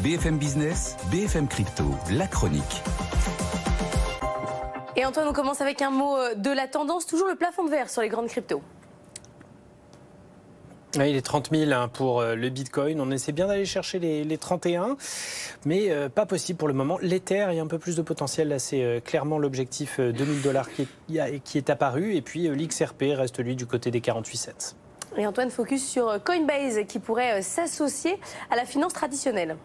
BFM Business, BFM Crypto, la chronique. Et Antoine, on commence avec un mot de la tendance, toujours le plafond de verre sur les grandes cryptos. Oui, les 30 000 pour le Bitcoin. On essaie bien d'aller chercher les 31, mais pas possible pour le moment. L'Ether, il y a un peu plus de potentiel. Là, c'est clairement l'objectif $2000 qui est apparu. Et puis l'XRP reste, lui, du côté des 48 cents. Et Antoine, focus sur Coinbase qui pourrait s'associer à la finance traditionnelle.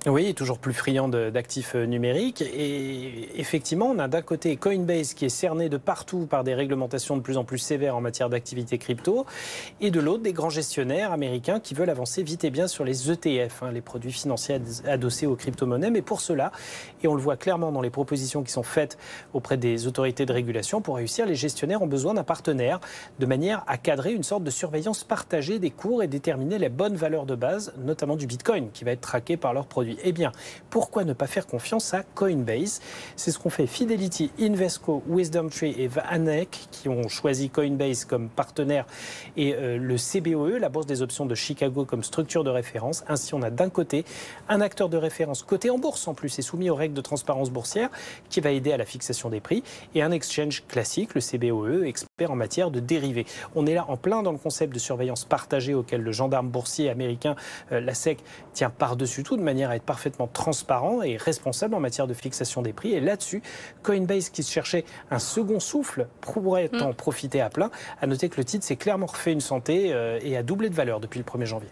Oui, toujours plus friand d'actifs numériques. Et effectivement, on a d'un côté Coinbase qui est cerné de partout par des réglementations de plus en plus sévères en matière d'activité crypto. Et de l'autre, des grands gestionnaires américains qui veulent avancer vite et bien sur les ETF, les produits financiers adossés aux crypto-monnaies. Mais pour cela, et on le voit clairement dans les propositions qui sont faites auprès des autorités de régulation, pour réussir, les gestionnaires ont besoin d'un partenaire de manière à cadrer une sorte de surveillance partagée des cours et déterminer les bonnes valeurs de base, notamment du Bitcoin, qui va être traqué par leurs produits. Eh bien, pourquoi ne pas faire confiance à Coinbase? C'est ce qu'ont fait Fidelity, Invesco, WisdomTree et VanEck, qui ont choisi Coinbase comme partenaire, et le CBOE, la bourse des options de Chicago, comme structure de référence. Ainsi, on a d'un côté un acteur de référence coté en bourse en plus et soumis aux règles de transparence boursière qui va aider à la fixation des prix, et un exchange classique, le CBOE, expert en matière de dérivés. On est là en plein dans le concept de surveillance partagée auquel le gendarme boursier américain, la SEC, tient par-dessus tout, de manière à être parfaitement transparent et responsable en matière de fixation des prix. Et là-dessus, Coinbase, qui se cherchait un second souffle, pourrait en profiter à plein. À noter que le titre s'est clairement refait une santé et a doublé de valeur depuis le 1er janvier.